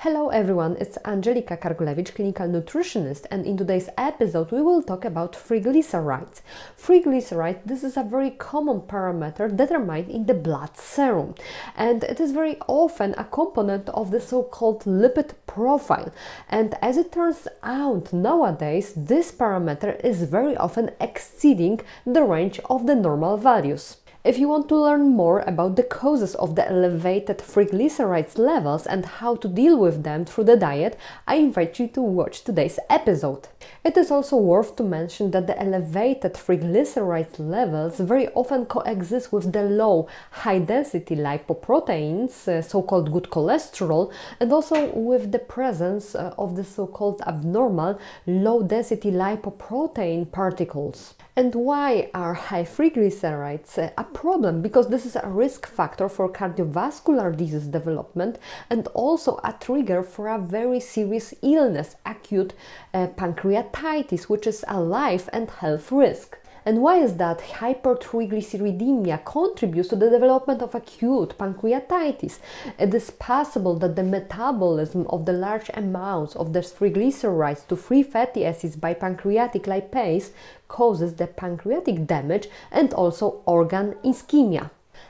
Hello everyone, it's Angelika Kargulewicz, clinical nutritionist, and in today's episode we will talk about triglycerides. Triglycerides, this is a very common parameter determined in the blood serum, and it is very often a component of the so-called lipid profile. And as it turns out, nowadays this parameter is very often exceeding the range of the normal values. If you want to learn more about the causes of the elevated triglycerides levels and how to deal with them through the diet, I invite you to watch today's episode. It is also worth to mention that the elevated triglycerides levels very often coexist with the low high-density lipoproteins, so-called good cholesterol, and also with the presence of the so-called abnormal low-density lipoprotein particles. And why are high triglycerides a problem? Because this is a risk factor for cardiovascular disease development and also a trigger for a very serious illness, acute pancreatitis, which is a life and health risk. And why is that hypertriglyceridemia contributes to the development of acute pancreatitis? It is possible that the metabolism of the large amounts of the triglycerides to free fatty acids by pancreatic lipase causes the pancreatic damage and also organ ischemia.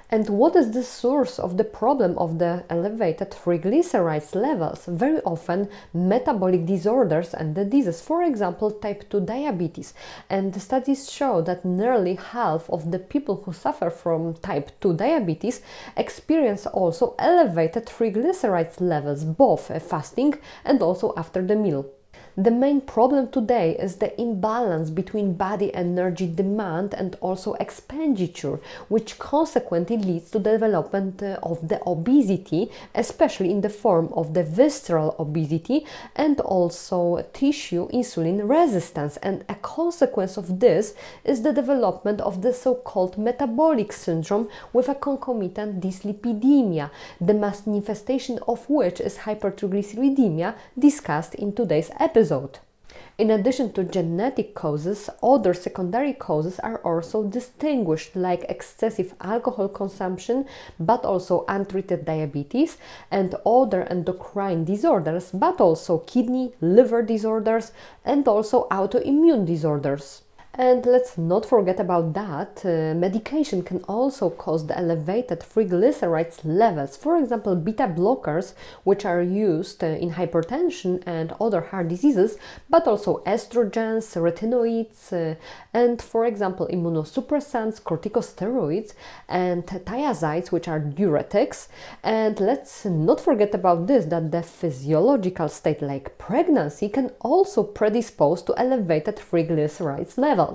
And what is the source of the problem of the elevated triglycerides levels? Very often metabolic disorders and diseases, for example type 2 diabetes. And the studies show that nearly half of the people who suffer from type 2 diabetes experience also elevated triglycerides levels, both fasting and also after the meal. The main problem today is the imbalance between body energy demand and also expenditure, which consequently leads to the development of the obesity, especially in the form of the visceral obesity and also tissue insulin resistance. And a consequence of this is the development of the so-called metabolic syndrome with a concomitant dyslipidemia, the manifestation of which is hypertriglyceridemia, discussed in today's episode. In addition to genetic causes, other secondary causes are also distinguished, like excessive alcohol consumption, but also untreated diabetes and other endocrine disorders, but also kidney, liver disorders and also autoimmune disorders. And let's not forget about that, medication can also cause the elevated triglycerides levels. For example, beta blockers, which are used in hypertension and other heart diseases, but also estrogens, retinoids, and for example, immunosuppressants, corticosteroids, and thiazides, which are diuretics. And let's not forget about this, that the physiological state like pregnancy can also predispose to elevated triglycerides levels.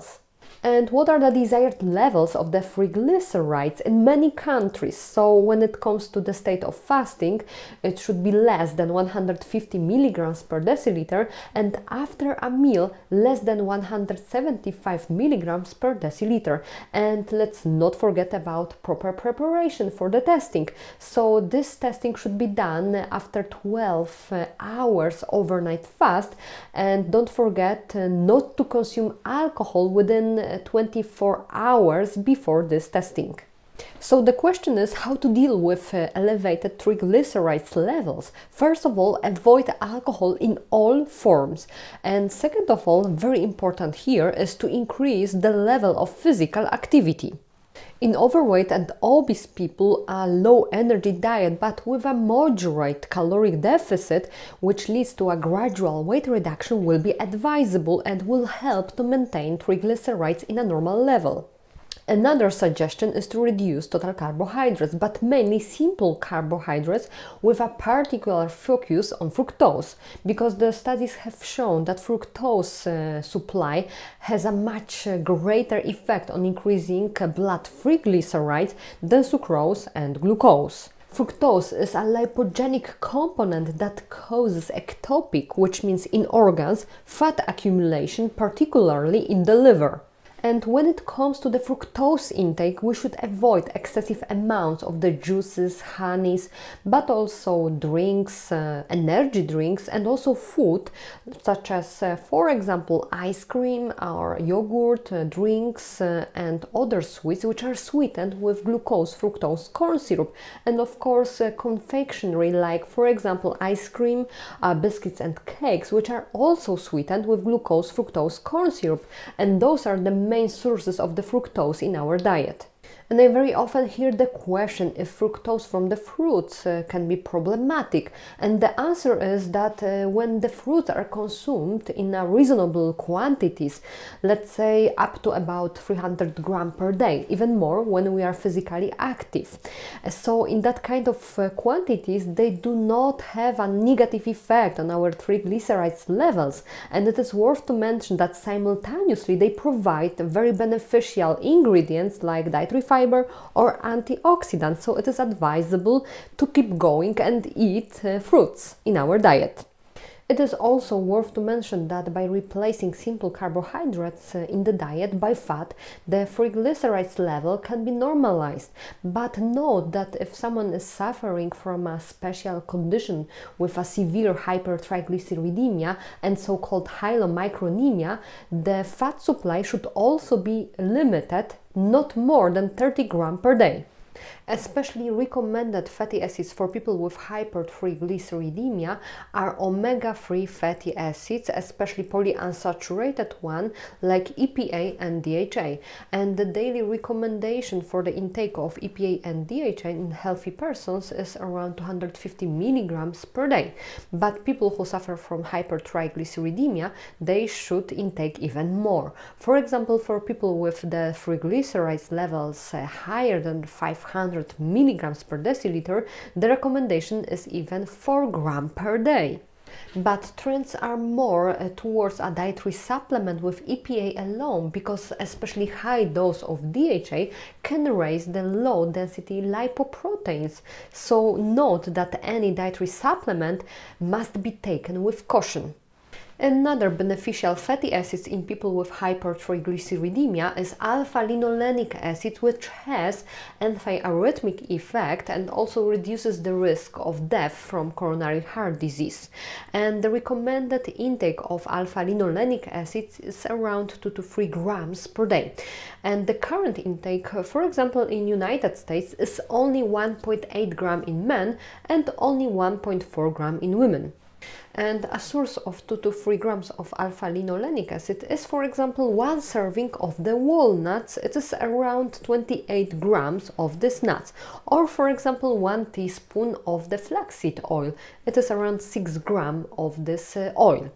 And what are the desired levels of the triglycerides in many countries? So when it comes to the state of fasting, it should be less than 150 milligrams per deciliter, and after a meal less than 175 milligrams per deciliter. And let's not forget about proper preparation for the testing. So this testing should be done after 12 hours overnight fast, and don't forget not to consume alcohol within 24 hours before this testing. So the question is how to deal with elevated triglycerides levels. First of all, avoid alcohol in all forms. And second of all, very important here is to increase the level of physical activity. In overweight and obese people, a low energy diet but with a moderate caloric deficit, which leads to a gradual weight reduction, will be advisable and will help to maintain triglycerides in a normal level. Another suggestion is to reduce total carbohydrates, but mainly simple carbohydrates with a particular focus on fructose, because the studies have shown that fructose supply has a much greater effect on increasing blood triglycerides than sucrose and glucose. Fructose is a lipogenic component that causes ectopic, which means in organs, fat accumulation, particularly in the liver. And when it comes to the fructose intake, we should avoid excessive amounts of the juices, honeys, but also drinks, energy drinks, and also food, such as, for example, ice cream or yogurt, drinks, and other sweets, which are sweetened with glucose, fructose, corn syrup, and of course, confectionery, like, for example, ice cream, biscuits, and cakes, which are also sweetened with glucose, fructose, corn syrup, and those are the main sources of the fructose in our diet. And I very often hear the question if fructose from the fruits can be problematic. And the answer is that when the fruits are consumed in a reasonable quantities, let's say up to about 300 grams per day, even more when we are physically active. So in that kind of quantities, they do not have a negative effect on our triglycerides levels. And it is worth to mention that simultaneously they provide very beneficial ingredients like dietary fiber or antioxidants, so it is advisable to keep going and eat fruits in our diet. It is also worth to mention that by replacing simple carbohydrates in the diet by fat, the triglycerides level can be normalized. But note that if someone is suffering from a special condition with a severe hypertriglyceridemia and so-called chylomicronemia, the fat supply should also be limited, not more than 30 grams per day. Especially recommended fatty acids for people with hypertriglyceridemia are omega-3 fatty acids, especially polyunsaturated one like EPA and DHA. And the daily recommendation for the intake of EPA and DHA in healthy persons is around 250 milligrams per day. But people who suffer from hypertriglyceridemia, they should intake even more. For example, for people with the triglycerides levels higher than 500 milligrams per deciliter, the recommendation is even 4 grams per day. But trends are more towards a dietary supplement with EPA alone, because especially high dose of DHA can raise the low density lipoproteins. So note that any dietary supplement must be taken with caution. Another beneficial fatty acid in people with hypertriglyceridemia is alpha-linolenic acid, which has antiarrhythmic effect and also reduces the risk of death from coronary heart disease. And the recommended intake of alpha-linolenic acid is around 2 to 3 grams per day. And the current intake, for example, in United States is only 1.8 gram in men and only 1.4 gram in women. And a source of 2 to 3 grams of alpha-linolenic acid is, for example, one serving of the walnuts. It is around 28 grams of these nuts. Or, for example, 1 teaspoon of the flaxseed oil. It is around 6 grams of this oil.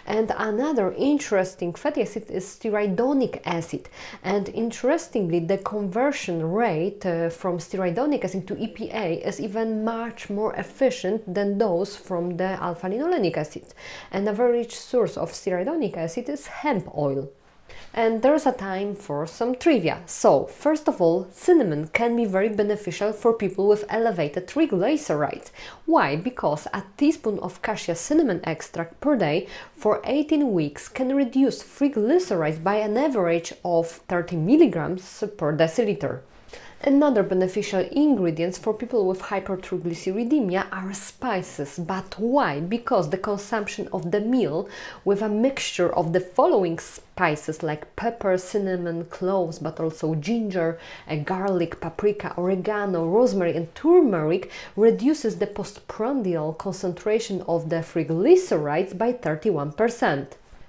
And another interesting fatty acid is stearidonic acid. And interestingly, the conversion rate from stearidonic acid to EPA is even much more efficient than those from the alpha-linolenic acid. And a very rich source of stearidonic acid is hemp oil. And there's a time for some trivia. So, first of all, cinnamon can be very beneficial for people with elevated triglycerides. Why? Because a teaspoon of cassia cinnamon extract per day for 18 weeks can reduce triglycerides by an average of 30 milligrams per deciliter. Another beneficial ingredients for people with hypertriglyceridemia are spices. But why? Because the consumption of the meal with a mixture of the following spices like pepper, cinnamon, cloves, but also ginger, garlic, paprika, oregano, rosemary and turmeric reduces the postprandial concentration of the triglycerides by 31%.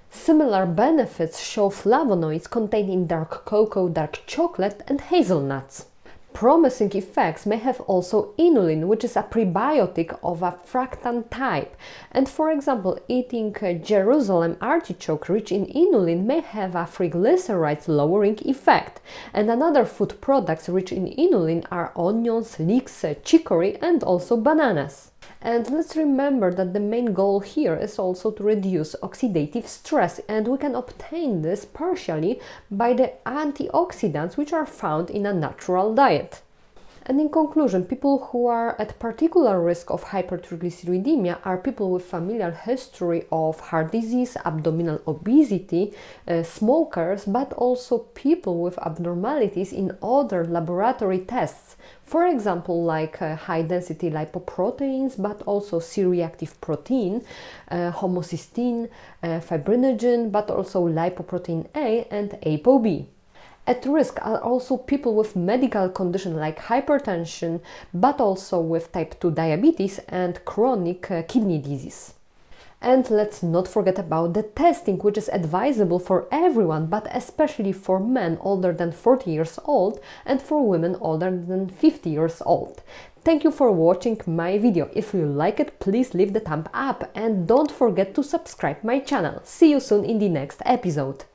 Similar benefits show flavonoids contained in dark cocoa, dark chocolate and hazelnuts. Promising effects may have also inulin, which is a prebiotic of a fructan type. And for example, eating Jerusalem artichoke rich in inulin may have a triglycerides lowering effect. And another food products rich in inulin are onions, leeks, chicory and also bananas. And let's remember that the main goal here is also to reduce oxidative stress, and we can obtain this partially by the antioxidants which are found in a natural diet. And in conclusion, people who are at particular risk of hypertriglyceridemia are people with familial history of heart disease, abdominal obesity, smokers, but also people with abnormalities in other laboratory tests. For example, like high-density lipoproteins, but also C-reactive protein, homocysteine, fibrinogen, but also lipoprotein A and ApoB. At risk are also people with medical conditions like hypertension, but also with type 2 diabetes and chronic kidney disease. And let's not forget about the testing, which is advisable for everyone, but especially for men older than 40 years old and for women older than 50 years old. Thank you for watching my video. If you like it, please leave the thumb up and don't forget to subscribe my channel. See you soon in the next episode.